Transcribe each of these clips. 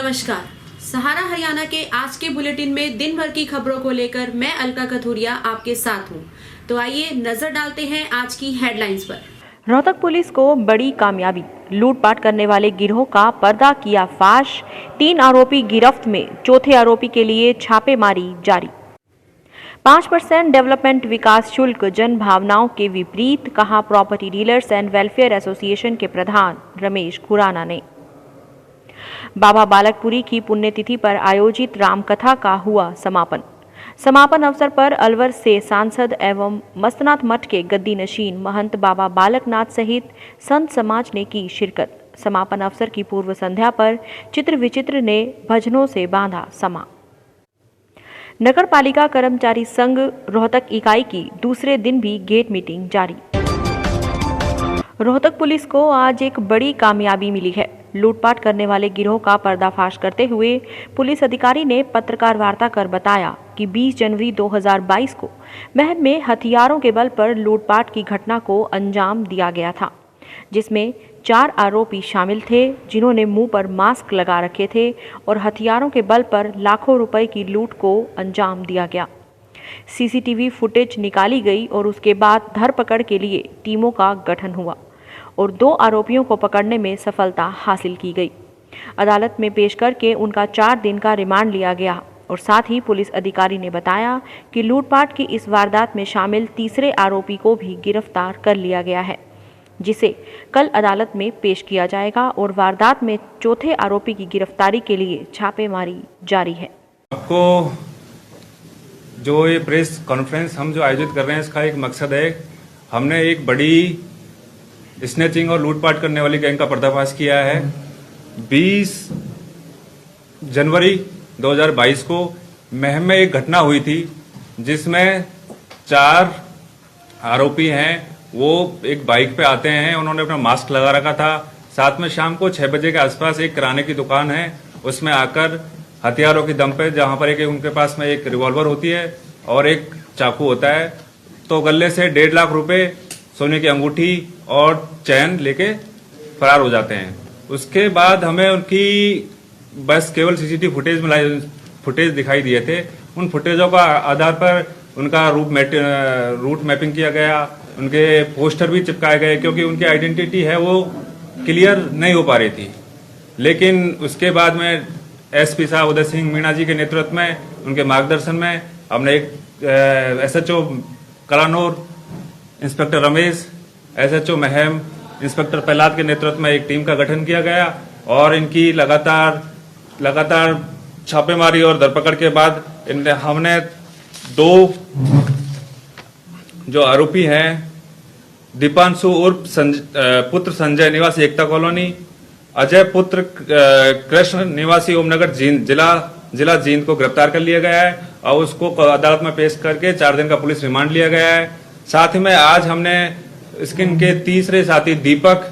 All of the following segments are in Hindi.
नमस्कार। सहारा हरियाणा के आज के बुलेटिन में दिन भर की खबरों को लेकर मैं अलका कथूरिया आपके साथ हूं। तो आइए नजर डालते हैं आज की हेडलाइंस पर। रोहतक पुलिस को बड़ी कामयाबी, लूटपाट करने वाले गिरोह का पर्दा किया फाश। 3 आरोपी गिरफ्त में, चौथे आरोपी के लिए छापेमारी जारी। 5% डेवलपमेंट विकास शुल्क जन भावनाओं के विपरीत, कहा property dealers and welfare association के प्रधान रमेश खुराना ने। बाबा बालकपुरी की पुण्यतिथि पर आयोजित रामकथा का हुआ समापन अवसर पर अलवर से सांसद एवं मस्तनाथ मठ के गद्दी नशीन महंत बाबा बालकनाथ सहित संत समाज ने की शिरकत। समापन अवसर की पूर्व संध्या पर चित्र विचित्र ने भजनों से बांधा समा। नगर पालिका कर्मचारी संघ रोहतक इकाई की दूसरे दिन भी गेट मीटिंग जारी। रोहतक पुलिस को आज एक बड़ी कामयाबी मिली है। लूटपाट करने वाले गिरोह का पर्दाफाश करते हुए पुलिस अधिकारी ने पत्रकार वार्ता कर बताया कि 20 जनवरी 2022 को महम में हथियारों के बल पर लूटपाट की घटना को अंजाम दिया गया था, जिसमें 4 आरोपी शामिल थे जिन्होंने मुंह पर मास्क लगा रखे थे और हथियारों के बल पर लाखों रुपए की लूट को अंजाम दिया गया। सीसीटीवी फुटेज निकाली गई और उसके बाद धरपकड़ के लिए टीमों का गठन हुआ और 2 आरोपियों को पकड़ने में सफलता हासिल की गई। अदालत में पेश करके उनका 4 दिन का रिमांड लिया गया और साथ ही पुलिस अधिकारी ने बताया कि लूटपाट की इस वारदात में शामिल तीसरे आरोपी को भी गिरफ्तार कर लिया गया है, जिसे कल अदालत में पेश किया जाएगा और वारदात में चौथे आरोपी की गिरफ्तारी के लिए छापेमारी जारी है। आपको जो ये प्रेस कॉन्फ्रेंस हम जो आयोजित कर रहे हैं, इसका एक मकसद है, हमने एक बड़ी स्नैचिंग और लूटपाट करने वाली गैंग का पर्दाफाश किया है। 20 जनवरी 2022 को महम में एक घटना हुई थी जिसमें 4 आरोपी हैं। वो एक बाइक पे आते हैं, उन्होंने अपना मास्क लगा रखा था। साथ में शाम को 6 बजे के आसपास एक किराने की दुकान है, उसमें आकर हथियारों की दम पे, जहां पर एक उनके पास में एक रिवॉल्वर होती है और एक चाकू होता है, तो गले से 1.5 लाख रुपए, सोने की अंगूठी और चैन लेके फरार हो जाते हैं। उसके बाद हमें उनकी बस केवल सीसीटीवी फुटेज दिखाई दिए थे। उन फुटेजों का आधार पर उनका रूट मैपिंग किया गया, उनके पोस्टर भी चिपकाए गए, क्योंकि उनकी आइडेंटिटी है वो क्लियर नहीं हो पा रही थी। लेकिन उसके बाद में एसपी साहब उदय सिंह मीणा जी के नेतृत्व में, उनके मार्गदर्शन में हमने एक SHO Kalanaur, inspector Ramesh, SHO Maham, inspector Prahlad के नेतृत्व में एक टीम का गठन किया गया और इनकी लगातार छापेमारी और धरपकड़ के बाद हमने 2 जो आरोपी हैं, दीपांशु उर्फ पुत्र संजय निवासी एकता कॉलोनी, अजय पुत्र कृष्ण निवासी ओमनगर जींद, जिला जींद को गिरफ्तार कर लिया गया है और उसको अदालत में पेश करके 4 दिन का पुलिस रिमांड लिया गया है। साथ ही में आज हमने इनके तीसरे साथी दीपक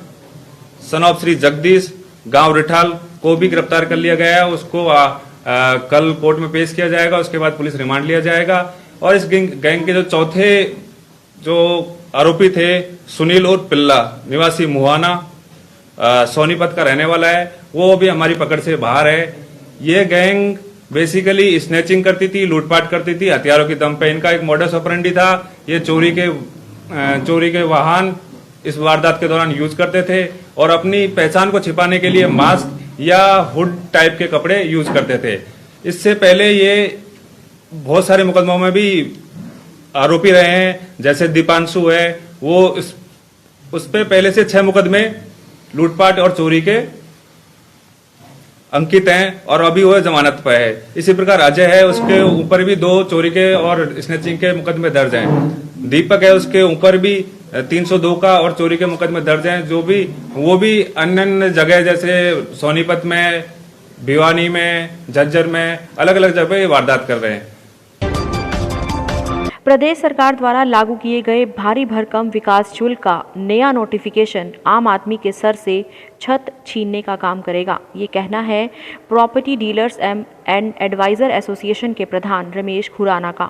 सन ऑफ श्री जगदीश गांव रिठाल को भी गिरफ्तार कर लिया गया है। उसको कल कोर्ट में पेश किया जाएगा, उसके बाद पुलिस रिमांड लिया जाएगा। और इस गैंग के जो चौथे जो आरोपी थे, सुनील उर्फ पिल्ला निवासी मुहाना सोनीपत का रहने वाला है, वो भी हमारी पकड़ से बाहर है। ये गैंग बेसिकली स्नैचिंग करती थी, लूटपाट करती थी हथियारों की दम पे। इनका एक मॉडस ऑपरेंडी था, ये चोरी के वाहन इस वारदात के दौरान यूज करते थे और अपनी पहचान को छिपाने के लिए मास्क या हुड टाइप के कपड़े यूज करते थे। इससे पहले ये बहुत सारे मुकदमों में भी आरोपी रहे हैं, जैसे दीपांशु है, वो उस पे पहले से 6 मुकदमे लूटपाट और चोरी के अंकित हैं और अभी वो जमानत पर है। इसी प्रकार अजय है, उसके ऊपर भी 2 चोरी के और स्नैचिंग के मुकदमे दर्ज हैं। दीपक है, उसके ऊपर भी 302 का और चोरी के मुकदमे दर्ज हैं, वो भी अन्य जगह जैसे सोनीपत में, भिवानी में, झज्जर में अलग अलग जगह वारदात कर रहे हैं। प्रदेश सरकार द्वारा लागू किए गए भारी भरकम विकास शुल्क का नया नोटिफिकेशन आम आदमी के सर से छत छीनने का काम करेगा। ये कहना है property dealers and advisor association के प्रधान रमेश खुराना का।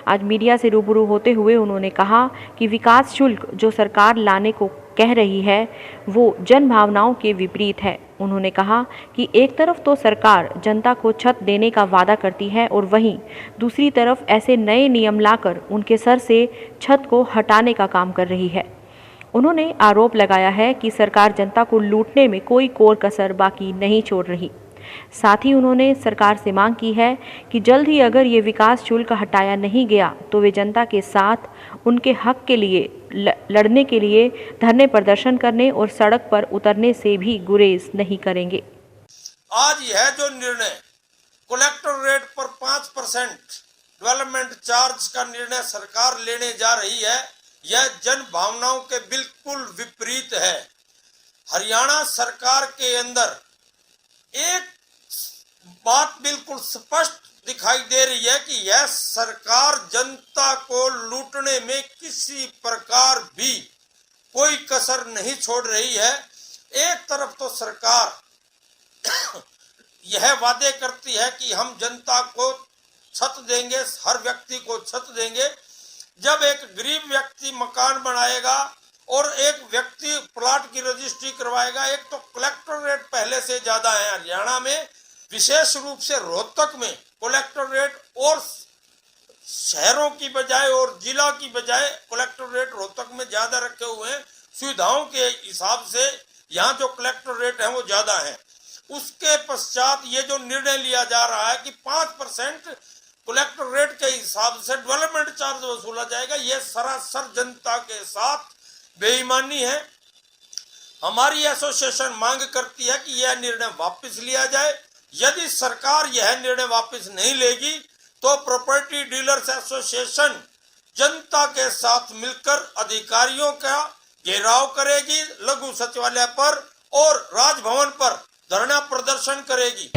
आज मीडिया से रूबरू होते हुए उन्होंने कहा कि विकास शुल्क जो सरकार लाने को कह रही है वो जन भावनाओं के विपरीत है। उन्होंने कहा कि एक तरफ तो सरकार जनता को छत देने का वादा करती है और वहीं दूसरी तरफ ऐसे नए नियम लाकर उनके सर से छत को हटाने का काम कर रही है। उन्होंने आरोप लगाया है कि सरकार जनता को लूटने में कोई कोर कसर बाकी नहीं छोड़ रही। साथ ही उन्होंने सरकार से मांग की है कि जल्द ही अगर ये विकास शुल्क हटाया नहीं गया तो वे जनता के साथ उनके हक के लिए लड़ने के लिए धरने प्रदर्शन करने और सड़क पर उतरने से भी गुरेज नहीं करेंगे। आज यह जो निर्णय कलेक्टर रेट पर 5% डेवलपमेंट चार्ज का निर्णय सरकार लेने जा रही है, यह जन भावनाओं के बिल्कुल विपरीत है। हरियाणा सरकार के अंदर एक बात बिल्कुल स्पष्ट दिखाई दे रही है कि यह सरकार जनता को लूटने में किसी प्रकार भी कोई कसर नहीं छोड़ रही है। एक तरफ तो सरकार यह वादे करती है कि हम जनता को छत देंगे, हर व्यक्ति को छत देंगे। जब एक गरीब व्यक्ति मकान बनाएगा और एक व्यक्ति प्लाट की रजिस्ट्री करवाएगा, एक तो कलेक्टर रेट पहले से ज्यादा है हरियाणा में, विशेष रूप से रोहतक में कलेक्टर रेट और शहरों की बजाय और जिला की बजाय कलेक्टर रेट रोहतक में ज्यादा रखे हुए हैं। सुविधाओं के हिसाब से यहाँ जो कलेक्टर रेट है वो ज्यादा है। उसके पश्चात ये जो निर्णय लिया जा रहा है कि 5% कलेक्टर रेट के हिसाब से डेवलपमेंट चार्ज वसूला जाएगा, ये सरासर जनता के साथ बेईमानी है। हमारी एसोसिएशन मांग करती है कि यह निर्णय वापस लिया जाए। यदि सरकार यह निर्णय वापस नहीं लेगी तो प्रॉपर्टी डीलर्स एसोसिएशन जनता के साथ मिलकर अधिकारियों का घेराव करेगी, लघु सचिवालय पर और राजभवन पर धरना प्रदर्शन करेगी।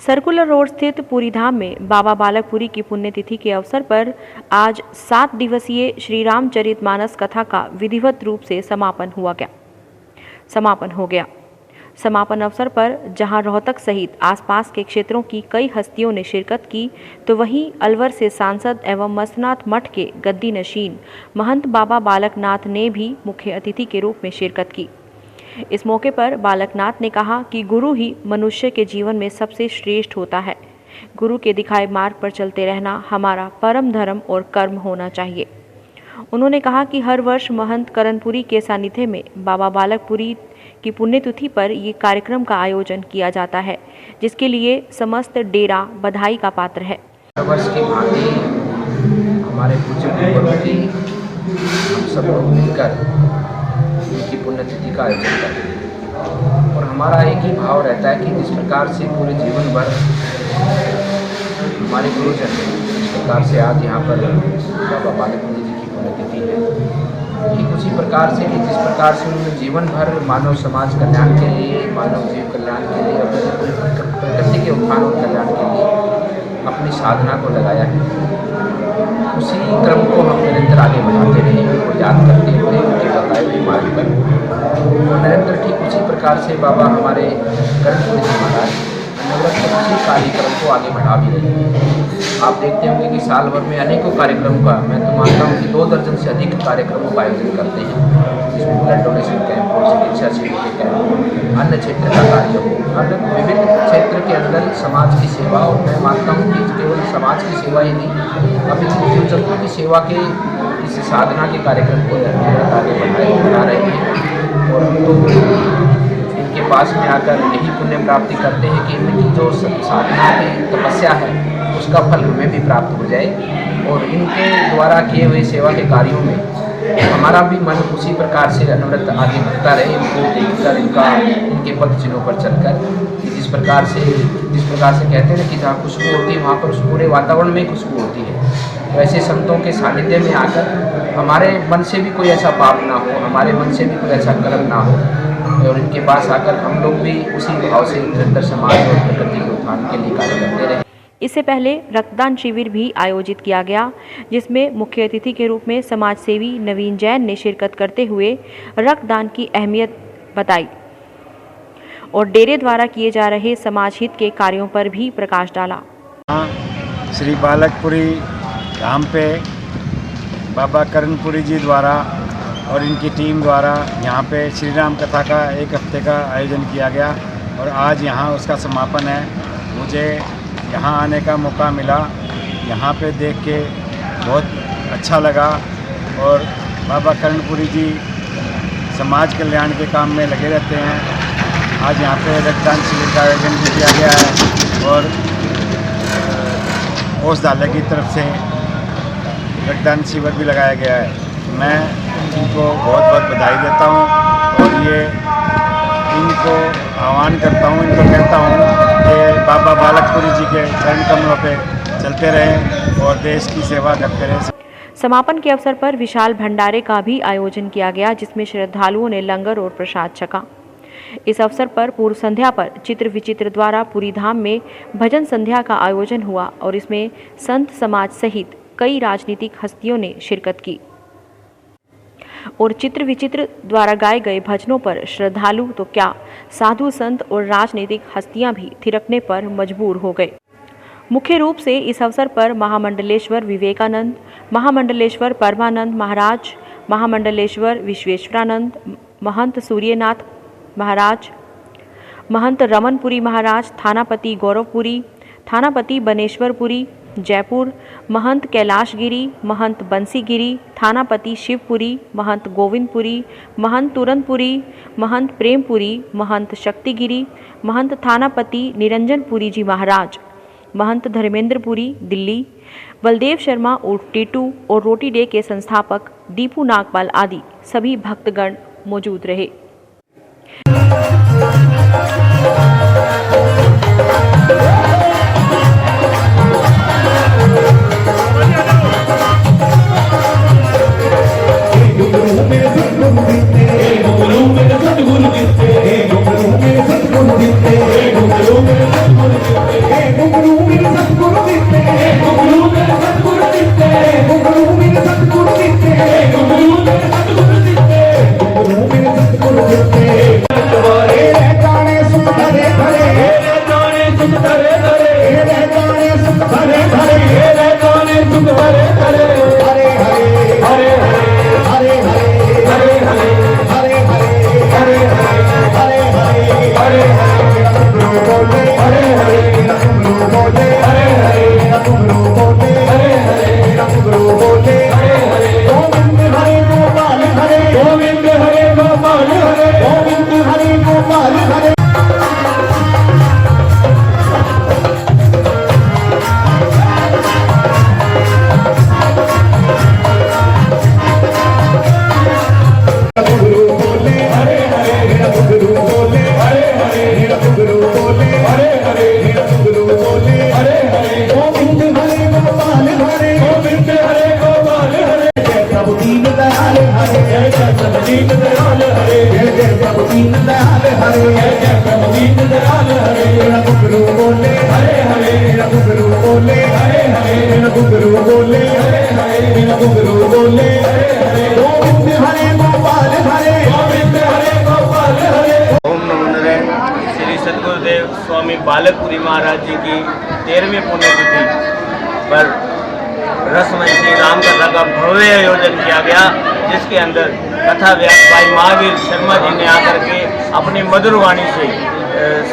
सर्कुलर रोड स्थित पूरी धाम में बाबा बालकपुरी की पुण्यतिथि के अवसर पर आज 7 दिवसीय श्री रामचरितमानस कथा का विधिवत रूप से समापन हो गया। समापन अवसर पर जहां रोहतक सहित आसपास के क्षेत्रों की कई हस्तियों ने शिरकत की, तो वहीं अलवर से सांसद एवं मसनाथ मठ के गद्दी नशीन महंत बाबा बालकनाथ ने भी मुख्य अतिथि के रूप में शिरकत की। इस मौके पर बालकनाथ ने कहा कि गुरु ही मनुष्य के जीवन में सबसे श्रेष्ठ होता है। गुरु के दिखाए मार्ग पर चलते रहना हमारा परम धर्म और कर्म होना चाहिए। उन्होंने कहा कि हर वर्ष महंत करणपुरी के सानिध्य में बाबा बालकपुरी की पुण्यतिथि पर ये कार्यक्रम का आयोजन किया जाता है, जिसके लिए समस्त डेरा बधाई का पात्र है। वर्ष की भांति हमारे पूज्य गुरुजी हम सब लोग मिलकर उनकी पुण्यतिथि का आयोजन करते हैं और हमारा एक ही भाव रहता है कि जिस प्रकार से पूरे जीवन भर हमारे गुरुजन जिस प्रकार से आज यहाँ पर बाबा बालकपुरी जी की पुण्यतिथि है, ठीक उसी प्रकार से कि जिस प्रकार से उन्होंने जीवन भर मानव समाज कल्याण के लिए, मानव जीव कल्याण के लिए, प्रकृति के उत्थान और कल्याण के लिए अपनी साधना को लगाया है, उसी क्रम को हम निरंतर आगे बढ़ाते रहे, उनको याद करते हुए उनके बताए हुए मार्ग पर निरंतर ठीक उसी प्रकार से बाबा हमारे करणपुरी जी महाराज उसी कार्यक्रम को आगे बढ़ा भी रहे हैं। आप देखते होंगे कि साल भर में अनेकों कार्यक्रमों का, मैं तो मानता हूँ कि 2 दर्जन से अधिक कार्यक्रमों का आयोजन करते हैं, जिसमें ब्लड डोनेशन कैंप हो, चिकित्सा शिविर के कैंप, अन्य क्षेत्र का कार्य हो, अन्य विभिन्न क्षेत्र के अंदर समाज की सेवा। और मैं मानता हूँ कि केवल समाज की सेवा ही नहीं, अभी जीव की सेवा के इस साधना के कार्यक्रम को आगे बढ़ा रहे हैं। और हम तो इनके पास में आकर यही पुण्य प्राप्ति करते हैं कि इनकी जो साधना की तपस्या है उसका फल हमें भी प्राप्त हो जाए और इनके द्वारा किए हुए सेवा के कार्यों में हमारा भी मन उसी प्रकार से अनवरत आगे बढ़ता रहे, इनको देखकर, इनके पद चिन्हों पर चलकर, जिस प्रकार से कहते हैं कि जहाँ खुशबू होती है वहाँ पर उस पूरे वातावरण में खुशबू होती है। तो ऐसे संतों के सानिध्य में आकर हमारे मन से भी कोई ऐसा पाप ना हो, हमारे मन से भी कोई ऐसा कर्म ना हो, और इनके पास आकर हम लोग भी उसी भाव से निरंतर समाज और प्रकृति के उत्थान के लिए कार्य करते रहे। इससे पहले रक्तदान शिविर भी आयोजित किया गया, जिसमें मुख्य अतिथि के रूप में समाज सेवी नवीन जैन ने शिरकत करते हुए रक्तदान की अहमियत बताई और डेरे द्वारा किए जा रहे समाज हित के कार्यों पर भी प्रकाश डाला। श्री बालकपुरी धाम पे बाबा करणपुरी जी द्वारा और इनकी टीम द्वारा यहाँ पे श्री राम कथा का एक हफ्ते का आयोजन किया गया और आज यहाँ उसका समापन है। मुझे यहाँ आने का मौका मिला, यहाँ पे देख के बहुत अच्छा लगा और बाबा कर्णपुरी जी समाज कल्याण के काम में लगे रहते हैं। आज यहाँ पे रक्तदान शिविर का आयोजन भी किया गया है और औषधालय की तरफ से रक्तदान शिविर भी लगाया गया है। मैं इनको बहुत बहुत बधाई देता हूँ और ये इनको आह्वान करता हूँ, इनको कहता हूँ कि बाबा बालकपुरी जी के चरण कमलों पे चलते रहें और देश की सेवा करते रहें। समापन के अवसर पर विशाल भंडारे का भी आयोजन किया गया, जिसमें श्रद्धालुओं ने लंगर और प्रसाद छका। इस अवसर पर पूर्व संध्या पर चित्र विचित्र द्वारा पूरी धाम में भजन संध्या का आयोजन हुआ और इसमें संत समाज सहित कई राजनीतिक हस्तियों ने शिरकत की और चित्र विचित्र द्वारा गाए गए भजनों पर श्रद्धालु तो क्या, साधु संत और राजनीतिक हस्तियां भी थिरकने पर मजबूर हो गए। मुख्य रूप से इस अवसर पर महामंडलेश्वर विवेकानंद, महामंडलेश्वर परमानंद महाराज, महामंडलेश्वर विश्वेश्वरानंद, महंत सूर्यनाथ महाराज, महंत रमनपुरी महाराज, थानापति गौरवपुरी, थानापति बनेश्वरपुरी जयपुर, महंत कैलाशगिरी, महंत बंसीगिरी, थानापति शिवपुरी, महंत गोविंदपुरी, महंत तुरंतपुरी, महंत प्रेमपुरी, महंत शक्तिगिरी, महंत थानापति निरंजनपुरी जी महाराज, महंत धर्मेंद्रपुरी दिल्ली, बलदेव शर्मा उर्फ टीटू और रोटी डे के संस्थापक दीपू नागपाल आदि सभी भक्तगण मौजूद रहे। सदगुरुदेव स्वामी बालकपुरी महाराज जी की 13वीं पुण्यतिथि पर रसमय श्री राम कथा का भव्य आयोजन किया गया, जिसके अंदर कथा व्यास भाई महावीर शर्मा जी ने आकर के अपनी मधुर वाणी से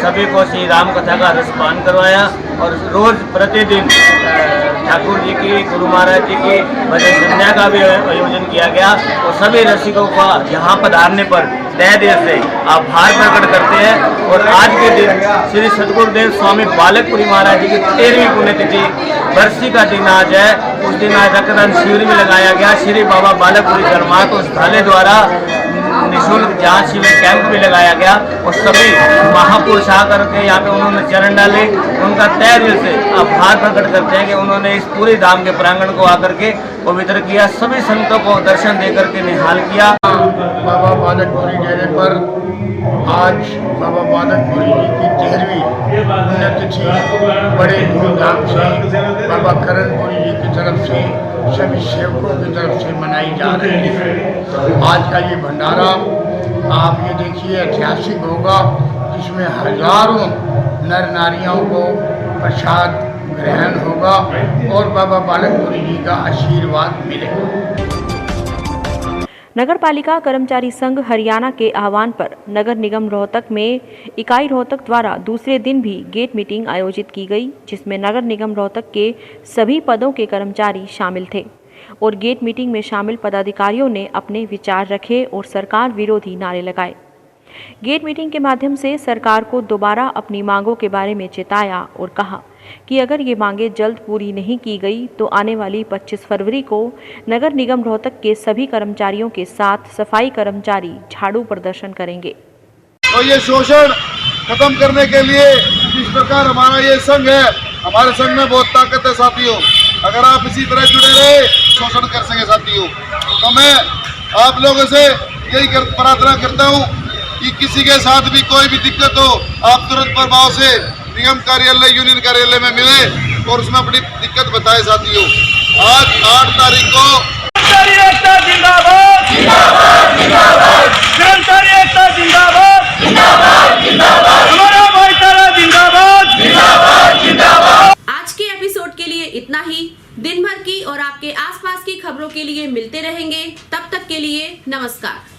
सभी को श्री राम कथा का रसपान करवाया और रोज प्रतिदिन ठाकुर जी की, गुरु महाराज जी की भजन संध्या का भी आयोजन किया गया और सभी रसिकों का यहाँ पधारने पर तहे दिल से आभार प्रकट करते हैं। और आज के दिन श्री सदगुरुदेव स्वामी बालकपुरी महाराज जी की 13वीं पुण्यतिथि बरसी का दिन आज है। उस दिन आज रक्तदान शिविर भी लगाया गया। श्री बाबा बालकपुरी धर्मार्थ औषधालय द्वारा निःशुल्क जांच शिविर कैंप भी लगाया गया और सभी महापुरुष आकर के यहाँ पे उन्होंने चरण डाले। उनका तहे दिल से आभार प्रकट करते हैं कि उन्होंने इस पूरे धाम के प्रांगण को आकर के पवित्र किया, सभी संतों को दर्शन देकर के निहाल किया। बाबा बालकपुरी डेरे पर आज बाबा बालकपुरी जी की 13वीं पुण्यतिथि बड़े धूमधाम से बाबा करणपुरी जी की तरफ से सभी सेवकों की तरफ से मनाई जा रही है। आज का ये भंडारा आप ये देखिए ऐतिहासिक होगा, जिसमें हजारों नर नारियों को प्रसाद ग्रहण होगा और बाबा बालकपुरी जी का आशीर्वाद मिलेगा। नगर पालिका कर्मचारी संघ हरियाणा के आह्वान पर नगर निगम रोहतक में इकाई रोहतक द्वारा दूसरे दिन भी गेट मीटिंग आयोजित की गई, जिसमें नगर निगम रोहतक के सभी पदों के कर्मचारी शामिल थे और गेट मीटिंग में शामिल पदाधिकारियों ने अपने विचार रखे और सरकार विरोधी नारे लगाए। गेट मीटिंग के माध्यम से सरकार को दोबारा अपनी मांगों के बारे में चेताया और कहा कि अगर ये मांगें जल्द पूरी नहीं की गई तो आने वाली 25 फरवरी को नगर निगम रोहतक के सभी कर्मचारियों के साथ सफाई कर्मचारी झाड़ू प्रदर्शन करेंगे। तो ये शोषण खत्म करने के लिए जिस प्रकार हमारा ये संघ है, हमारे संघ में बहुत ताकत है साथियों। अगर आप इसी तरह जुड़े रहे शोषण कर सके साथियों। तो मैं आप लोगों से यही प्रार्थना करता हूँ कि किसी के साथ भी कोई भी दिक्कत हो, आप तुरंत प्रभाव से निगम कार्यालय यूनियन कार्यालय में मिले और उसमें अपनी दिक्कत बताए साथियों। आज 8 तारीख को आज के एपिसोड के लिए इतना ही। दिन भर की और आपके आसपास की खबरों के लिए मिलते रहेंगे। तब तक के लिए नमस्कार।